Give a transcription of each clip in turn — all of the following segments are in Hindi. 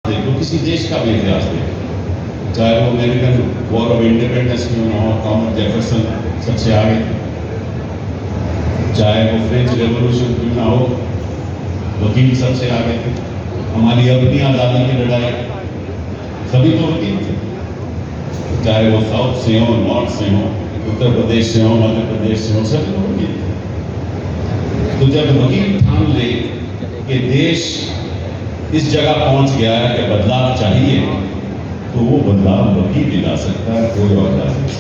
देखो, किसी देश का भी इतिहास देखो, चाहे वो अमेरिकन वॉर ऑफ इंडिपेंडेंस क्यों ना हो, थॉमस जेफरसन सबसे आगे थे, चाहे वो फ्रेंच रेवोल्यूशन क्यों ना हो, वकील सबसे आगे थे, हमारी अपनी आज़ादी की लड़ाई सभी तो वकील थे, चाहे वो साउथ से हो, नॉर्थ से हो, उत्तर प्रदेश से हो, मध्य प्रदेश से हो, सभी तो वकील थे। तो जब वकील ठान ले कि देश इस जगह पहुंच गया है कि बदलाव चाहिए, तो वो बदलाव वकील ही ला सकता है, कोई और ला सकता है।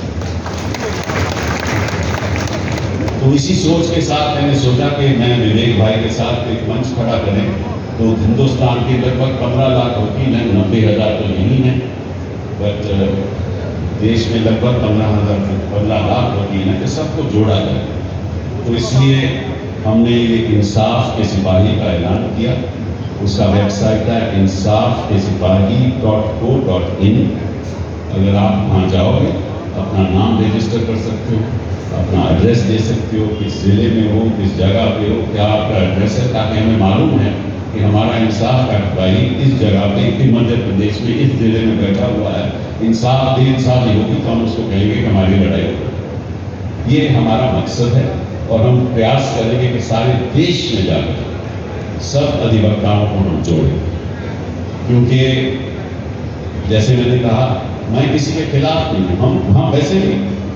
तो इसी सोच के साथ मैंने सोचा कि मैं विवेक भाई के साथ एक मंच खड़ा करें। तो हिंदुस्तान के लगभग 15 लाख वकील हैं, 90,000 तो यही हैं, बट देश में लगभग 15 लाख वकील हैं, तो सबको जोड़ा जाए। तो इसलिए हमने ये इंसाफ के सिपाही का ऐलान किया। उसका वेबसाइट है insafkesipahi.co.in। अगर आप वहाँ जाओगे, अपना नाम रजिस्टर कर सकते हो, अपना एड्रेस दे सकते हो, किस ज़िले में हो, किस जगह पे हो, क्या आपका एड्रेस है, ताकि हमें मालूम है कि हमारा इंसाफ का सिपाही इस जगह पे, मध्य प्रदेश में इस जिले में बैठा हुआ है। इंसाफ बेइंसाफी होगी तो हम उसको कहेंगे कि हमारी लड़ाई हो। ये हमारा मकसद है और हम प्रयास करेंगे कि सारे देश में जाकर सब अधिवक्ताओं को हम जोड़ें, क्योंकि जैसे मैंने कहा, मैं किसी के खिलाफ नहीं हूँ। हम वैसे भी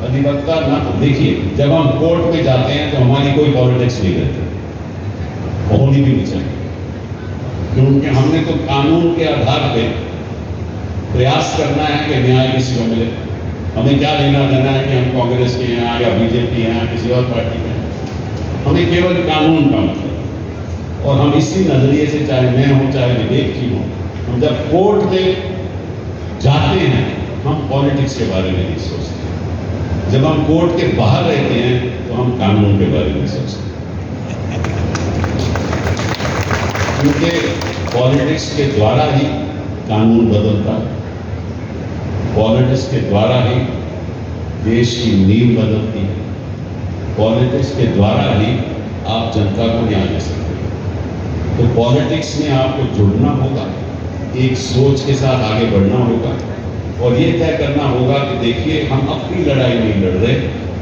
अधिवक्ता ना, देखिए, जब हम कोर्ट में जाते हैं तो हमारी कोई पॉलिटिक्स नहीं रहती, होनी भी नहीं चाहिए, क्योंकि हमने तो कानून के आधार पे प्रयास करना है कि न्याय किसी को मिले। हमें क्या लेना देना है कि हम कांग्रेस के हैं या बीजेपी हैं या किसी और पार्टी के हैं, हमें केवल कानून का मतलब। और हम इसी नजरिए से, चाहे मैं हूं चाहे विवेक जी हो, हम जब कोर्ट में जाते हैं हम पॉलिटिक्स के बारे में नहीं सोचते। जब हम कोर्ट के बाहर रहते हैं तो हम कानून के बारे में सोचते हैं, क्योंकि पॉलिटिक्स के द्वारा ही कानून बदलता है, पॉलिटिक्स के द्वारा ही देश की नींव बदलती है, पॉलिटिक्स के द्वारा ही आप जनता को न्याय दे सकते हैं। तो पॉलिटिक्स में आपको जुड़ना होगा, एक सोच के साथ आगे बढ़ना होगा और ये तय करना होगा कि देखिए, हम अपनी लड़ाई नहीं लड़ रहे,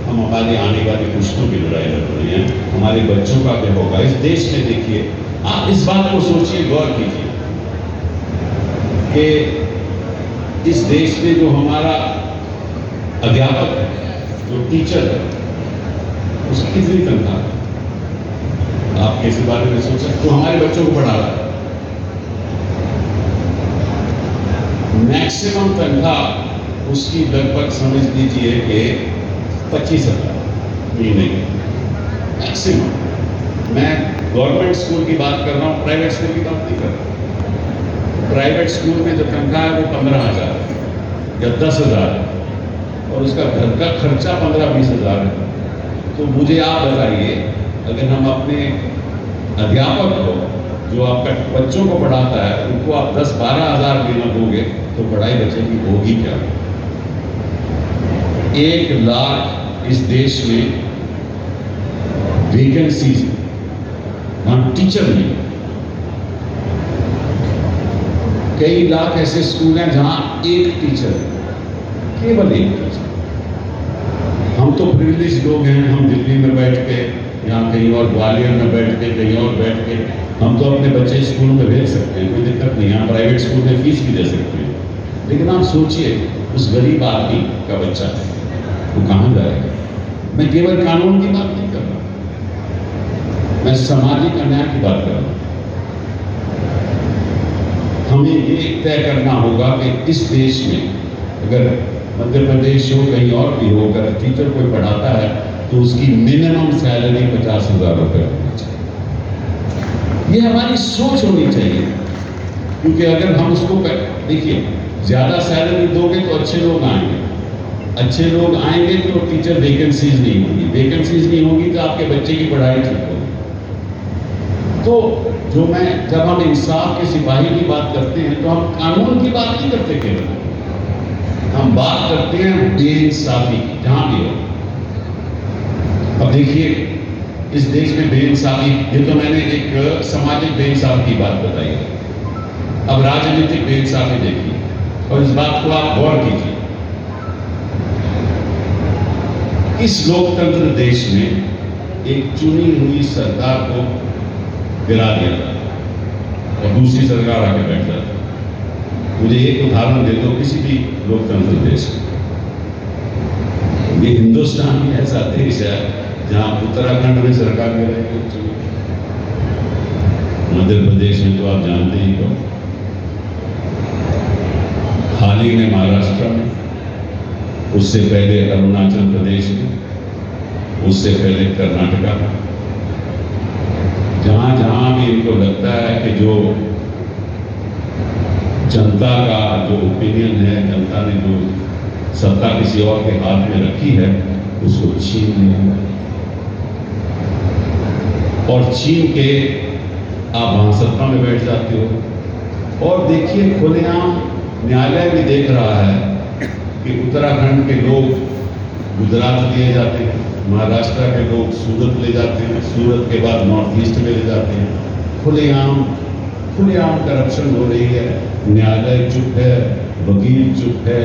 हम हमारे आने वाली पुश्तों की लड़ाई लड़ रहे हैं, हमारे बच्चों का क्या होगा इस देश में। देखिए, आप इस बात को सोचिए, गौर कीजिए कि इस देश में जो हमारा अध्यापक है, जो टीचर है, उसकी कितनी तनख्वाह है? आप किसी बारे में सोच सकते हो? हमारे बच्चों को पढ़ा रहा है, मैक्सिमम तनख्वाह उसकी लगभग समझ लीजिए कि 25,000 महीने की मैक्सिमम। मैं गवर्नमेंट स्कूल की बात कर रहा हूँ, प्राइवेट स्कूल की बात नहीं कर रहा हूँ। प्राइवेट स्कूल में जो तनख्वाह है वो 15,000 या 10,000 है और उसका घर का खर्चा 15-20,000 है। तो मुझे आप बताइए, अगर हम अपने अध्यापक को, जो आपका बच्चों को पढ़ाता है, उनको आप 10-12 हज़ार देना दोगे तो पढ़ाई बच्चे की होगी क्या? 1 लाख इस देश में वैकेंसीज, वहां टीचर नहीं। कई लाख ऐसे स्कूल हैं जहां एक टीचर है, केवल एक टीचर। हम तो प्रिविलेज लोग हैं, हम दिल्ली में बैठ के, यहाँ कहीं और ग्वालियर में बैठ के, कहीं और बैठ के हम तो अपने बच्चे स्कूल में भेज सकते हैं, कोई दिक्कत नहीं है। हम प्राइवेट स्कूल में फीस भी दे सकते हैं, लेकिन आप सोचिए, उस गरीब आदमी का बच्चा वो कहाँ जाएगा? मैं केवल कानून की बात नहीं कर रहा, मैं सामाजिक अन्याय की बात कर रहा हूँ। हमें ये तय करना होगा कि इस देश में, अगर मध्य प्रदेश हो, कहीं और भी हो, अगर टीचर कोई पढ़ाता है तो उसकी मिनिमम सैलरी 50,000 रुपये होनी चाहिए। ये हमारी सोच होनी चाहिए, क्योंकि अगर हम उसको देखिए, ज़्यादा सैलरी दोगे तो अच्छे लोग आएंगे, अच्छे लोग आएंगे तो टीचर वैकेंसीज नहीं होगी, वैकेंसीज नहीं होगी तो आपके बच्चे की पढ़ाई ठीक होगी। तो जब हम इंसाफ के सिपाही की बात करते हैं तो हम कानून की बात नहीं करते, केवल हम बात करते हैं बेइंसाफी की, जहां भी हो। अब देखिए, इस देश में बेइंसाफी, ये तो मैंने एक सामाजिक बेइंसाफी की बात बताई है। अब राजनीतिक बेइंसाफी देखिए और इस बात को आप गौर कीजिए। इस लोकतंत्र देश में एक चुनी हुई सरकार को गिरा दिया जाता और दूसरी सरकार आके बैठ जाती। मुझे एक उदाहरण दे दो किसी भी लोकतंत्र देश में। ये हिंदुस्तान ही ऐसा देश है जहां उत्तराखंड में सरकार गिराई गई, मध्य प्रदेश में तो आप जानते ही हो, हाल ही में महाराष्ट्र में, उससे पहले अरुणाचल प्रदेश में, उससे पहले कर्नाटका में। जहां जहां भी इनको लगता है कि जो जनता का जो ओपिनियन है, जनता ने जो सत्ता किसी और के हाथ में रखी है, उसको छीन लिया और छीन के आप वहां सत्ता में बैठ जाते हो। और देखिए, खुलेआम न्यायालय भी देख रहा है कि उत्तराखंड के लोग गुजरात लिए जाते हैं, महाराष्ट्र के लोग सूरत ले जाते हैं, सूरत के बाद नॉर्थ ईस्ट में ले जाते हैं। खुलेआम करप्शन हो रही है। न्यायालय चुप है, वकील चुप है,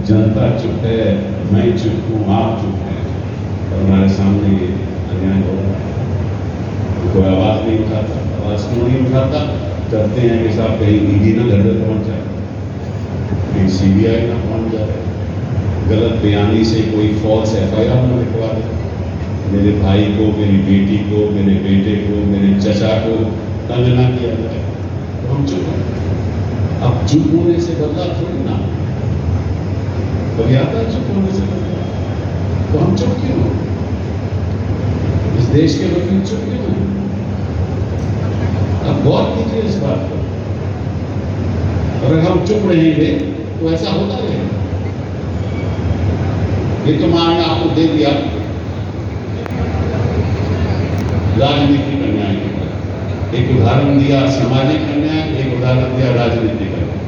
जनता चुप है, मैं चुप हूँ, आप चुप हैं और हमारे सामने ये अन्याय हो रहा है। कोई आवाज़ नहीं उठाता। आवाज़ क्यों नहीं उठाता? डरते हैं कि साहब कहीं ईडी ना घर तक पहुँच जाए, कहीं सीबीआई ना पहुँच जाए, गलत बयानी से कोई फॉल्स एफआईआर ना लिखवा दे, मेरे भाई को, मेरी बेटी को, मेरे बेटे को, मेरे चचा को तंग ना किया जाए। तो हम चुप हैं। अब चुप होने से बदला थोड़ी ना, कभी आता है चुप होने से बदला? तो हम चुप क्यों? इस देश के वकील चुप क्यों? अब गौर कीजिए इस बात पर। अगर हम चुप रहेंगे तो ऐसा होता रहेगा। ये तो मान आपको दे दिया राजनीतिक अन्याय के बाद, एक उदाहरण दिया सामाजिक अन्याय, एक उदाहरण दिया राजनीतिक अन्याय।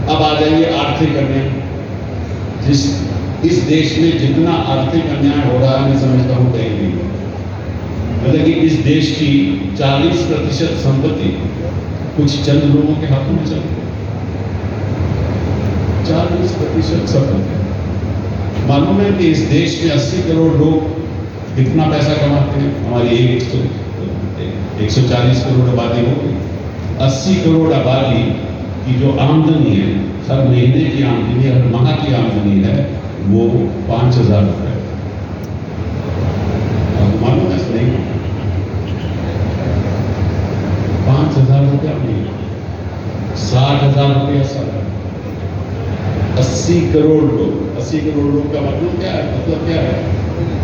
अब आ जाइए आर्थिक अन्याय। इस देश में जितना आर्थिक अन्याय हो रहा है, मैं समझता हूं कहीं नहीं। मतलब कि इस देश की 40% संपत्ति कुछ चंद लोगों के हाथों में चलती है। 40% संपत्ति। मालूम है कि इस देश में 80 करोड़ लोग कितना पैसा कमाते हैं? हमारी 140 करोड़ आबादी होगी। 80 करोड़ आबादी की जो आमदनी है, हर महीने की आमदनी, हर माह की आमदनी है, वो 5,000 रुपये। मालूम है? नहीं, 5,000 रुपया नहीं, 60,000 रुपया साल। 80 करोड़ लोग, 80 करोड़ लोग का मतलब क्या है? मतलब क्या है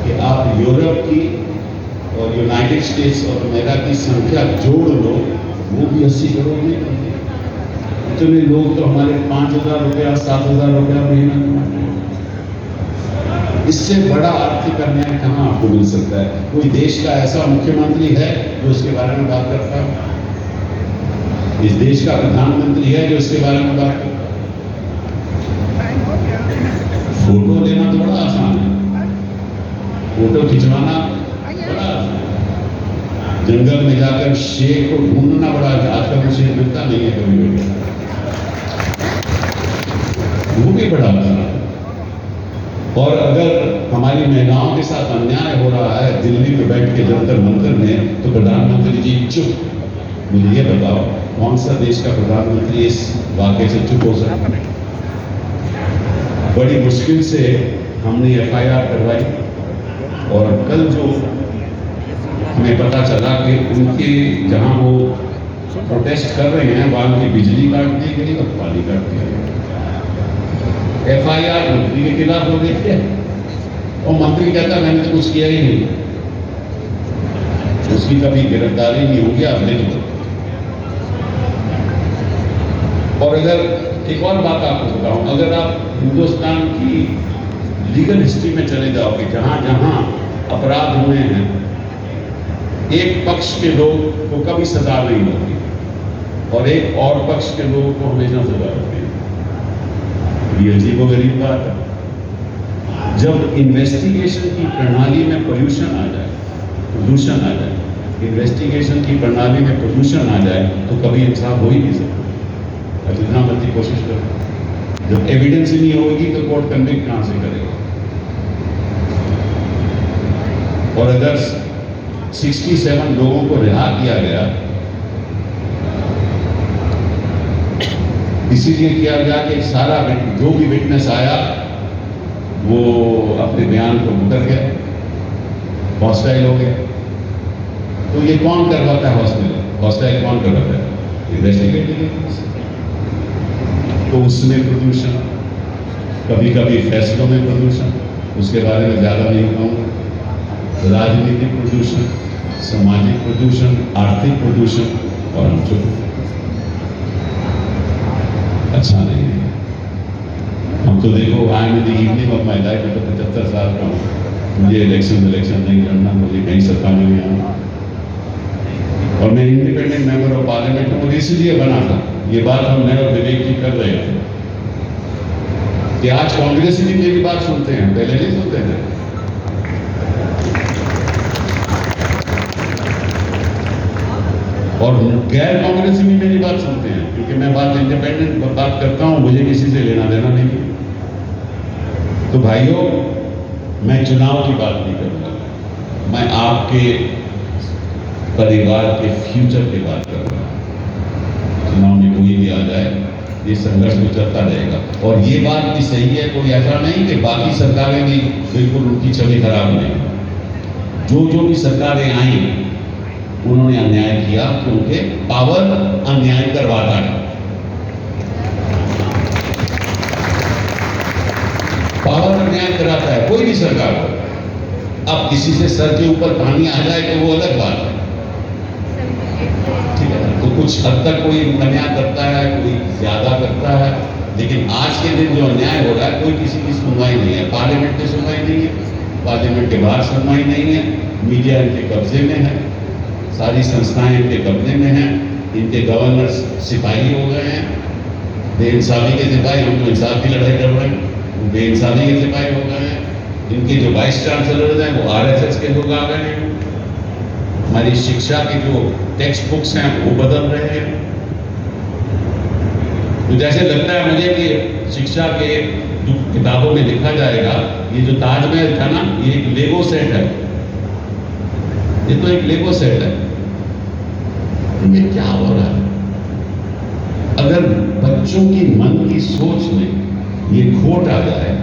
कि आप यूरोप की और यूनाइटेड स्टेट्स और अमेरिका की संख्या जोड़ लो, वो भी 80 करोड़ नहीं बनती। इतने लोग तो हमारे 5,000 रुपया, 7,000 रुपया महीना कमाते हैं। इससे बड़ा आर्थिक अन्याय कहाँ आपको मिल सकता है? कोई देश का ऐसा मुख्यमंत्री है जो इसके बारे में बात करता है? इस देश का प्रधानमंत्री है जो इसके बारे में बात करता है? फोटो लेना तो बड़ा आसान है, फोटो खिंचवाना बड़ा आसान है, जंगल में जाकर शेर को ढूंढना बड़ा, आजकल तो शेर मिलता नहीं है कभी भी, वो भी बड़ा आसान है। और अगर हमारी महिलाओं के साथ अन्याय हो रहा है दिल्ली में बैठ के जंतर मंतर में, तो प्रधानमंत्री जी चुप। मुझे ये बताओ, कौन सा देश का प्रधानमंत्री इस वाकये से चुप हो सकता है? बड़ी मुश्किल से हमने एफआईआर करवाई और कल जो हमें पता चला कि उनके जहां वो प्रोटेस्ट कर रहे हैं, वहां की बिजली काट दी गई और पानी काट दिया गया। एफआईआर मंत्री के खिलाफ हो गई है और मंत्री कहता मैंने तो कुछ किया ही नहीं, उसकी कभी गिरफ्तारी नहीं होगी, आप लिख दो। और अगर एक और बात आपको बताऊं, अगर आप हिंदुस्तान की लीगल हिस्ट्री में चले जाओगे, जहां जहां अपराध हुए हैं, एक पक्ष के लोग को कभी सजा नहीं होती और एक और पक्ष के लोगों को हमेशा सजा होती है। ये अजीबोगरीब बात है। जब इन्वेस्टिगेशन की प्रणाली में प्रदूषण आ जाए, इन्वेस्टिगेशन की प्रणाली में प्रदूषण आ जाए, तो कभी इंसाफ हो ही नहीं सकता। अब जितना मर्जी कोशिश करो, जब एविडेंस ही नहीं होगी तो कोर्ट कन्विक्ट कहां से करेगा। और अगर 67 लोगों को रिहा किया गया, इसीलिए किया गया कि सारा जो भी विटनेस आया वो अपने बयान को मुकर गया, हॉस्टाइल हो गया। तो ये कौन करवाता है हॉस्टाइल कौन करवाता है? Investigative agency. तो उसमें प्रदूषण, कभी कभी फैसलों में प्रदूषण, उसके बारे में ज्यादा नहीं कहूँगा। राजनीतिक प्रदूषण, सामाजिक प्रदूषण, आर्थिक प्रदूषण, और हम चुप। अच्छा नहीं है। हम तो देखो, I am in the evening of my life, मैं तो 75 साल का हूँ, मुझे इलेक्शन नहीं करना, मुझे कहीं सरकार में नहीं आना, और मैं इंडिपेंडेंट मेंबर ऑफ पार्लियामेंट हूँ। मुझे इसलिए बना था, ये बात हम मैं और विवेक जी कर रहे थे कि आज कांग्रेस भी मेरी बात सुनते हैं, पहले नहीं सुनते थे। और गैर कांग्रेसी भी मेरी बात सुनते हैं, क्योंकि मैं बात इंडिपेंडेंट बात करता हूं, मुझे किसी से लेना देना नहीं। तो भाइयों, मैं चुनाव की बात नहीं करूंगा, मैं आपके परिवार के फ्यूचर की बात कर रहा हूं। चुनाव में कोई भी आ जाए, ये संघर्ष में चलता रहेगा। और ये बात भी सही है, कोई ऐसा नहीं कि बाकी सरकारें भी बिल्कुल उनकी छवि खराब नहीं। जो भी सरकारें आई उन्होंने अन्याय किया, क्योंकि पावर अन्याय करवाता है। पावर अन्याय कराता है, कोई भी सरकार हो। अब किसी से सर के ऊपर पानी आ जाए तो वो अलग बात है, ठीक है। तो कुछ हद तक कोई अन्याय करता है, कोई ज्यादा करता है, लेकिन आज के दिन जो अन्याय हो रहा है, कोई किसी की सुनवाई नहीं है। पार्लियामेंट में सुनवाई नहीं है, पार्लियामेंट के बाहर सुनवाई नहीं है, मीडिया इनके कब्जे में है, सारी संस्थाएं इनके कब्जे में हैं, इनके गवर्नर सिपाही हो गए हैं, बेइंसाफी के सिपाही। हम तो इंसाफ की लड़ाई कर रहे हैं, बेइंसाफी के सिपाही हो गए हैं। इनके जो वाइस चांसलर हैं वो RSS के लोग आ गए हैं। हमारी शिक्षा की जो टेक्स्ट बुक्स हैं वो बदल रहे हैं। तो जैसे लगता है मुझे कि शिक्षा के जो किताबों में लिखा जाएगा, ये जो ताजमहल था ना, ये एक लेगो सेट है, ये तो एक लेगो सेट है। ये क्या हो रहा है? अगर बच्चों की मन की सोच में ये खोट आ जाए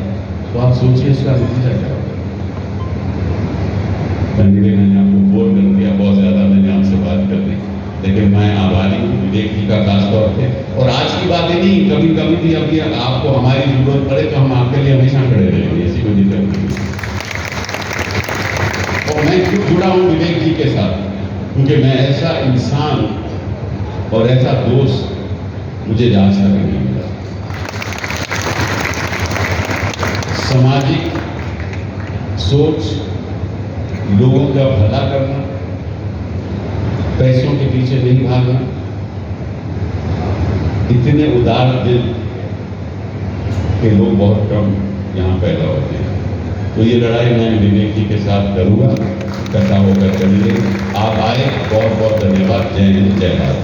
तो आप सोचिए इसका नतीजा क्या होगा। मैंने आपको बोर कर दिया, बहुत ज्यादा मैंने आपसे बात कर दी, लेकिन मैं आभारी हूँ विवेक जी का खासतौर पे। और आज की बात ही नहीं, कभी कभी भी अभी आपको हमारी जरूरत पड़े तो हम आपके लिए हमेशा खड़े रहेंगे, ऐसी कोई दिक्कत नहीं। और मैं क्यों जुड़ा हूं विवेक जी के साथ? क्योंकि मैं ऐसा इंसान और ऐसा दोस्त मुझे आज तक नहीं मिला। सामाजिक सोच, लोगों का भला करना, पैसों के पीछे नहीं भागना, इतने उदार दिल के लोग बहुत कम यहाँ पैदा होते हैं। तो ये लड़ाई मैं विवेक जी के साथ करूंगा, इकट्ठा होकर करेंगे। आप आए, बहुत बहुत धन्यवाद। जय हिंद, जय भारत।